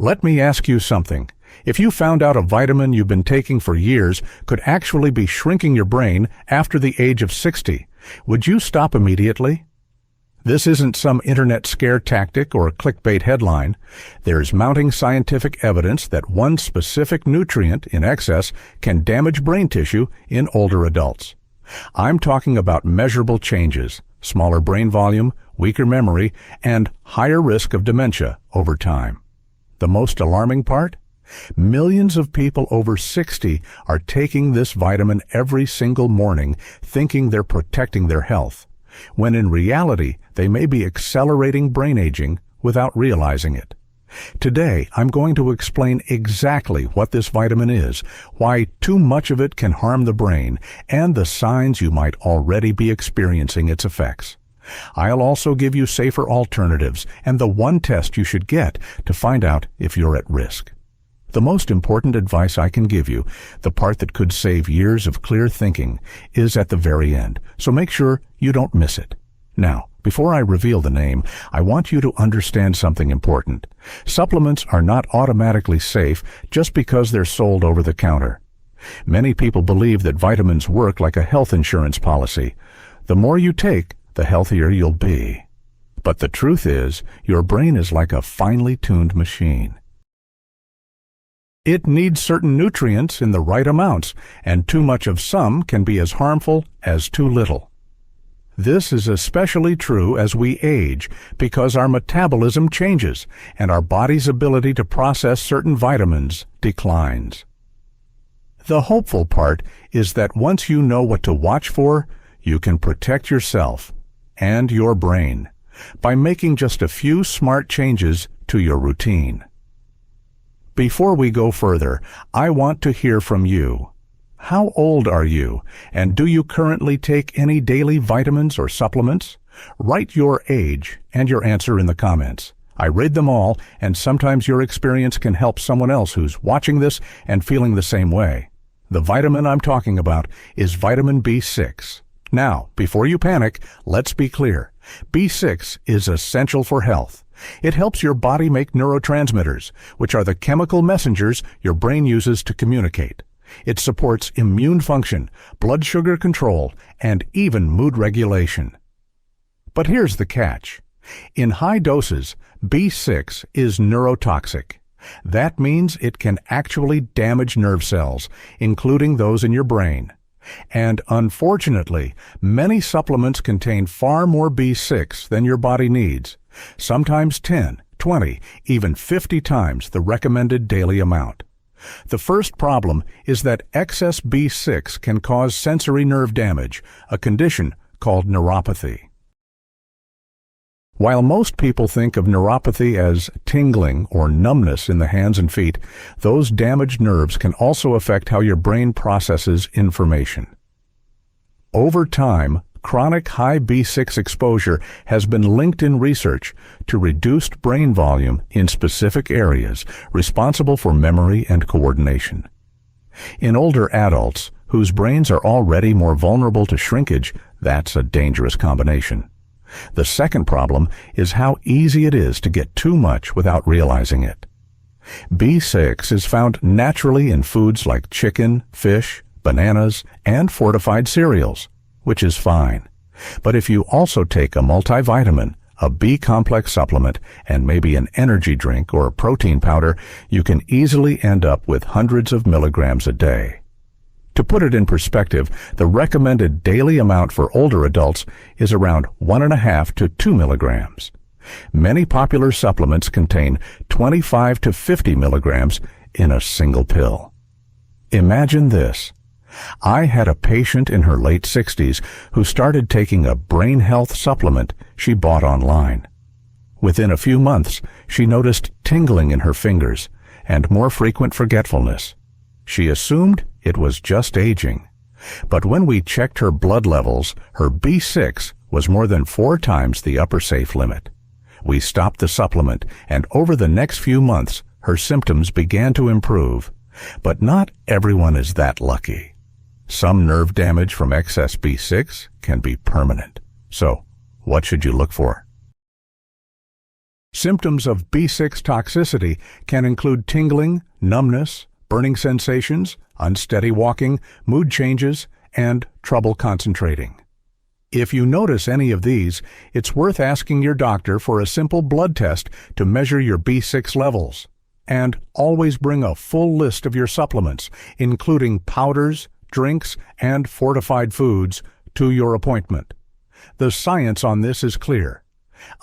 Let me ask you something. If you found out a vitamin you've been taking for years could actually be shrinking your brain after the age of 60, would you stop immediately? This isn't some internet scare tactic or clickbait headline. There's mounting scientific evidence that one specific nutrient in excess can damage brain tissue in older adults. I'm talking about measurable changes, smaller brain volume, weaker memory, and higher risk of dementia over time. The most alarming part? Millions of people over 60 are taking this vitamin every single morning, thinking they're protecting their health, when in reality they may be accelerating brain aging without realizing it. Today, I'm going to explain exactly what this vitamin is, why too much of it can harm the brain, and the signs you might already be experiencing its effects. I'll also give you safer alternatives and the one test you should get to find out if you're at risk. The most important advice I can give you, the part that could save years of clear thinking, is at the very end, so make sure you don't miss it. Now, before I reveal the name, I want you to understand something important. Supplements are not automatically safe just because they're sold over the counter. Many people believe that vitamins work like a health insurance policy. The more you take, the healthier you'll be. But the truth is, your brain is like a finely tuned machine. It needs certain nutrients in the right amounts, and too much of some can be as harmful as too little. This is especially true as we age because our metabolism changes and our body's ability to process certain vitamins declines. The hopeful part is that once you know what to watch for, you can protect yourself and your brain by making just a few smart changes to your routine. Before we go further, I want to hear from you. How old are you, and do you currently take any daily vitamins or supplements? Write your age and your answer in the comments. I read them all, and sometimes your experience can help someone else who's watching this and feeling the same way. The vitamin I'm talking about is vitamin B6. Now, before you panic, let's be clear. B6 is essential for health. It helps your body make neurotransmitters, which are the chemical messengers your brain uses to communicate. It supports immune function, blood sugar control, and even mood regulation. But here's the catch. In high doses, B6 is neurotoxic. That means it can actually damage nerve cells, including those in your brain. And unfortunately, many supplements contain far more B6 than your body needs, sometimes 10, 20, even 50 times the recommended daily amount. The first problem is that excess B6 can cause sensory nerve damage, a condition called neuropathy. While most people think of neuropathy as tingling or numbness in the hands and feet, those damaged nerves can also affect how your brain processes information. Over time, chronic high B6 exposure has been linked in research to reduced brain volume in specific areas responsible for memory and coordination. In older adults, whose brains are already more vulnerable to shrinkage, that's a dangerous combination. The second problem is how easy it is to get too much without realizing it. B6 is found naturally in foods like chicken, fish, bananas, and fortified cereals, which is fine. But if you also take a multivitamin, a B-complex supplement, and maybe an energy drink or a protein powder, you can easily end up with hundreds of milligrams a day. To put it in perspective, the recommended daily amount for older adults is around 1.5 to 2 milligrams. Many popular supplements contain 25 to 50 milligrams in a single pill. Imagine this. I had a patient in her late 60s who started taking a brain health supplement she bought online. Within a few months, she noticed tingling in her fingers and more frequent forgetfulness. She assumed it was just aging. But when we checked her blood levels, her B6 was more than 4 times the upper safe limit. We stopped the supplement, and over the next few months, her symptoms began to improve. But not everyone is that lucky. Some nerve damage from excess B6 can be permanent. So, what should you look for? Symptoms of B6 toxicity can include tingling, numbness, burning sensations, unsteady walking, mood changes, and trouble concentrating. If you notice any of these, it's worth asking your doctor for a simple blood test to measure your B6 levels. And always bring a full list of your supplements, including powders, drinks, and fortified foods, to your appointment. The science on this is clear.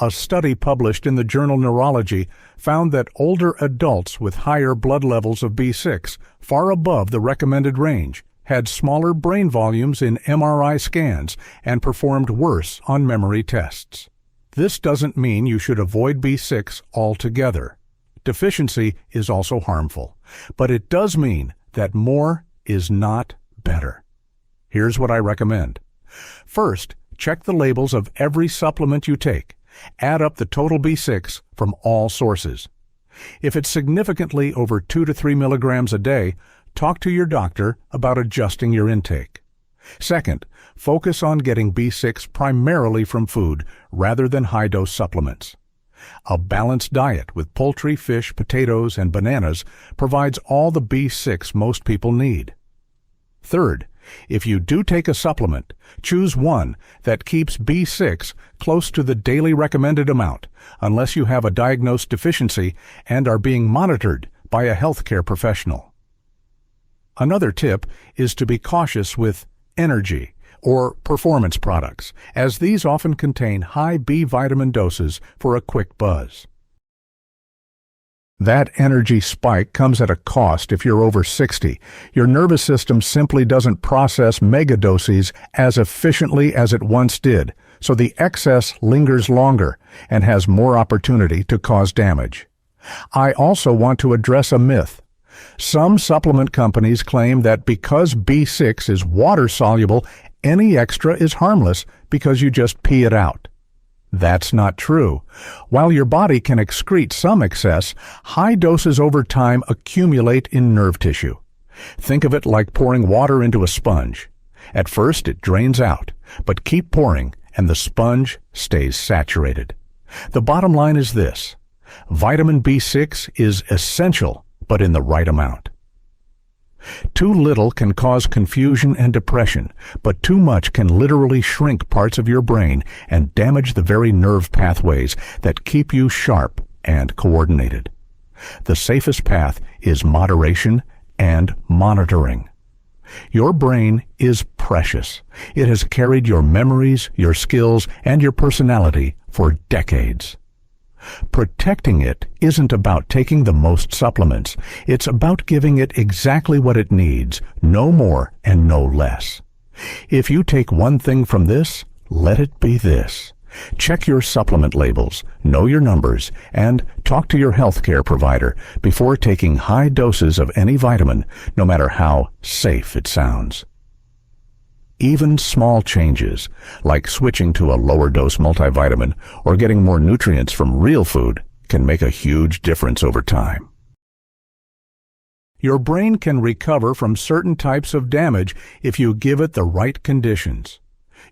A study published in the journal Neurology found that older adults with higher blood levels of B6, far above the recommended range, had smaller brain volumes in MRI scans and performed worse on memory tests. This doesn't mean you should avoid B6 altogether. Deficiency is also harmful, but it does mean that more is not better. Here's what I recommend. First, check the labels of every supplement you take. Add up the total B6 from all sources. If it's significantly over 2 to 3 milligrams a day, talk to your doctor about adjusting your intake. Second, focus on getting B6 primarily from food rather than high-dose supplements. A balanced diet with poultry, fish, potatoes, and bananas provides all the B6 most people need. Third, if you do take a supplement, choose one that keeps B6 close to the daily recommended amount, unless you have a diagnosed deficiency and are being monitored by a healthcare professional. Another tip is to be cautious with energy or performance products, as these often contain high B vitamin doses for a quick buzz. That energy spike comes at a cost if you're over 60. Your nervous system simply doesn't process megadoses as efficiently as it once did, so the excess lingers longer and has more opportunity to cause damage. I also want to address a myth. Some supplement companies claim that because B6 is water-soluble, any extra is harmless because you just pee it out. That's not true. While your body can excrete some excess, high doses over time accumulate in nerve tissue. Think of it like pouring water into a sponge. At first it drains out, but keep pouring and the sponge stays saturated. The bottom line is this: vitamin B6 is essential, but in the right amount. Too little can cause confusion and depression, but too much can literally shrink parts of your brain and damage the very nerve pathways that keep you sharp and coordinated. The safest path is moderation and monitoring. Your brain is precious. It has carried your memories, your skills, and your personality for decades. Protecting it isn't about taking the most supplements. It's about giving it exactly what it needs, no more and no less. If you take one thing from this, let it be this. Check your supplement labels, know your numbers, and talk to your healthcare provider before taking high doses of any vitamin, no matter how safe it sounds. Even small changes, like switching to a lower-dose multivitamin or getting more nutrients from real food, can make a huge difference over time. Your brain can recover from certain types of damage if you give it the right conditions.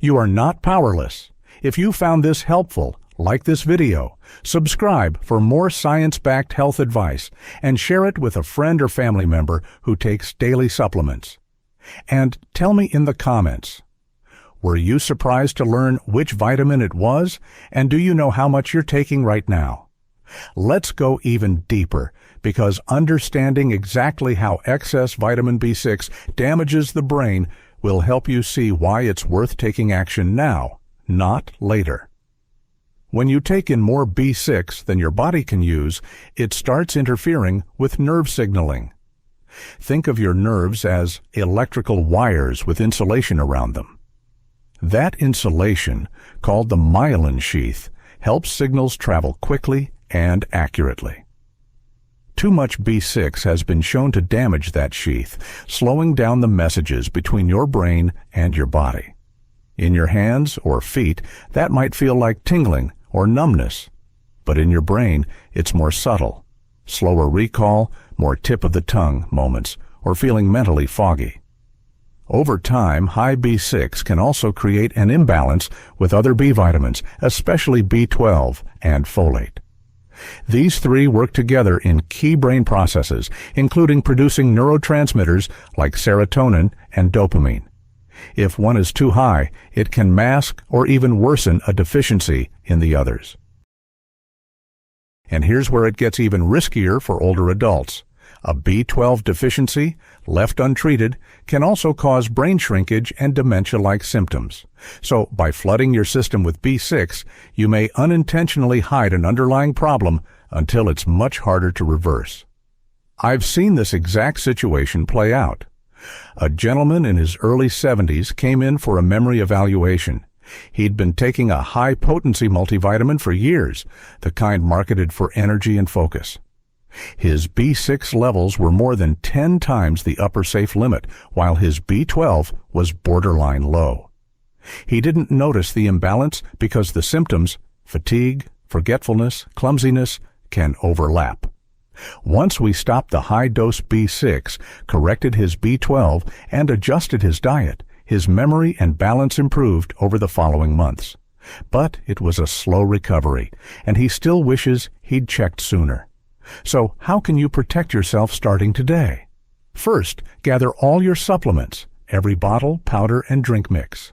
You are not powerless. If you found this helpful, like this video, subscribe for more science-backed health advice, and share it with a friend or family member who takes daily supplements. And tell me in the comments, were you surprised to learn which vitamin it was? And do you know how much you're taking right now? Let's go even deeper, because understanding exactly how excess vitamin B6 damages the brain will help you see why it's worth taking action now, not later. When you take in more B6 than your body can use, it starts interfering with nerve signaling. Think of your nerves as electrical wires with insulation around them. That insulation, called the myelin sheath, helps signals travel quickly and accurately. Too much B6 has been shown to damage that sheath, slowing down the messages between your brain and your body. In your hands or feet, that might feel like tingling or numbness, but in your brain, it's more subtle. Slower recall, more tip-of-the-tongue moments, or feeling mentally foggy. Over time, high B6 can also create an imbalance with other B vitamins, especially B12 and folate. These three work together in key brain processes, including producing neurotransmitters like serotonin and dopamine. If one is too high, it can mask or even worsen a deficiency in the others. And here's where it gets even riskier for older adults. A B12 deficiency, left untreated, can also cause brain shrinkage and dementia-like symptoms. So, by flooding your system with B6, you may unintentionally hide an underlying problem until it's much harder to reverse. I've seen this exact situation play out. A gentleman in his early 70s came in for a memory evaluation. He'd been taking a high-potency multivitamin for years, the kind marketed for energy and focus. His B6 levels were more than 10 times the upper safe limit, while his B12 was borderline low. He didn't notice the imbalance because the symptoms, fatigue, forgetfulness, clumsiness, can overlap. Once we stopped the high-dose B6, corrected his B12, and adjusted his diet, his memory and balance improved over the following months. But it was a slow recovery, and he still wishes he'd checked sooner. So how can you protect yourself starting today? First, gather all your supplements, every bottle, powder, and drink mix.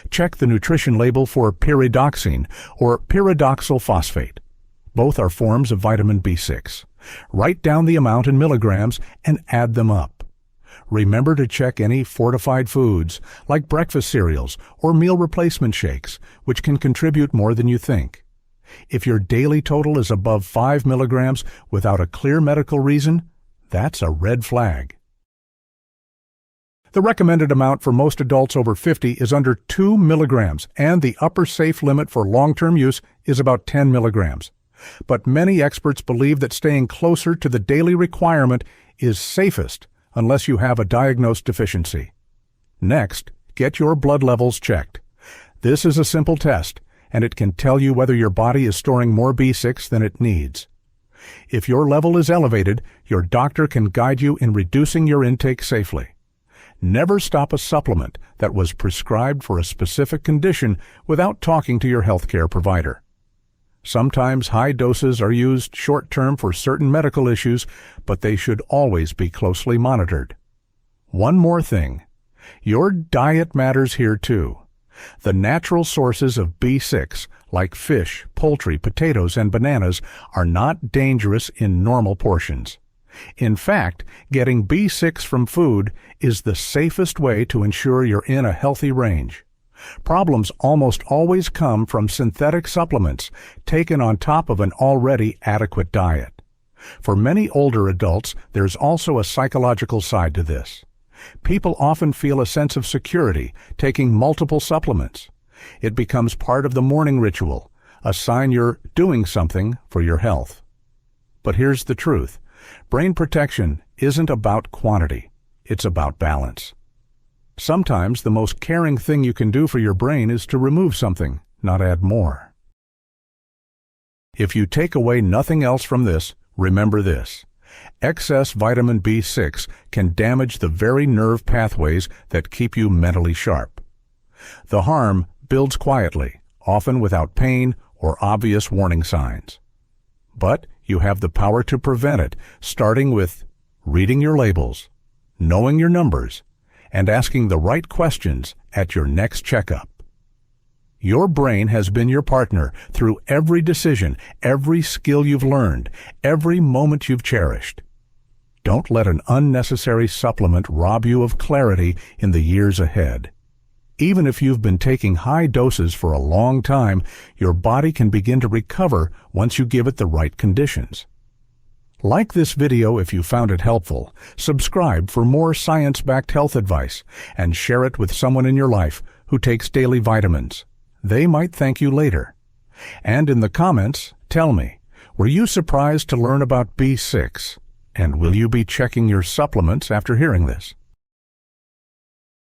Check the nutrition label for pyridoxine or pyridoxal phosphate. Both are forms of vitamin B6. Write down the amount in milligrams and add them up. Remember to check any fortified foods, like breakfast cereals or meal replacement shakes, which can contribute more than you think. If your daily total is above 5 milligrams without a clear medical reason, that's a red flag. The recommended amount for most adults over 50 is under 2 milligrams, and the upper safe limit for long-term use is about 10 milligrams. But many experts believe that staying closer to the daily requirement is safest unless you have a diagnosed deficiency. Next, get your blood levels checked. This is a simple test, and it can tell you whether your body is storing more B6 than it needs. If your level is elevated, your doctor can guide you in reducing your intake safely. Never stop a supplement that was prescribed for a specific condition without talking to your healthcare provider. Sometimes high doses are used short-term for certain medical issues, but they should always be closely monitored. One more thing. Your diet matters here too. The natural sources of B6, like fish, poultry, potatoes, and bananas, are not dangerous in normal portions. In fact, getting B6 from food is the safest way to ensure you're in a healthy range. Problems almost always come from synthetic supplements taken on top of an already adequate diet. For many older adults, there's also a psychological side to this. People often feel a sense of security taking multiple supplements. It becomes part of the morning ritual, a sign you're doing something for your health. But here's the truth. Brain protection isn't about quantity. It's about balance. Sometimes the most caring thing you can do for your brain is to remove something, not add more. If you take away nothing else from this, remember this. Excess vitamin B6 can damage the very nerve pathways that keep you mentally sharp. The harm builds quietly, often without pain or obvious warning signs. But you have the power to prevent it, starting with reading your labels, knowing your numbers, and asking the right questions at your next checkup. Your brain has been your partner through every decision, every skill you've learned, every moment you've cherished. Don't let an unnecessary supplement rob you of clarity in the years ahead. Even if you've been taking high doses for a long time, your body can begin to recover once you give it the right conditions. Like this video if you found it helpful, subscribe for more science-backed health advice, and share it with someone in your life who takes daily vitamins. They might thank you later. And in the comments, tell me, were you surprised to learn about B6? And will you be checking your supplements after hearing this?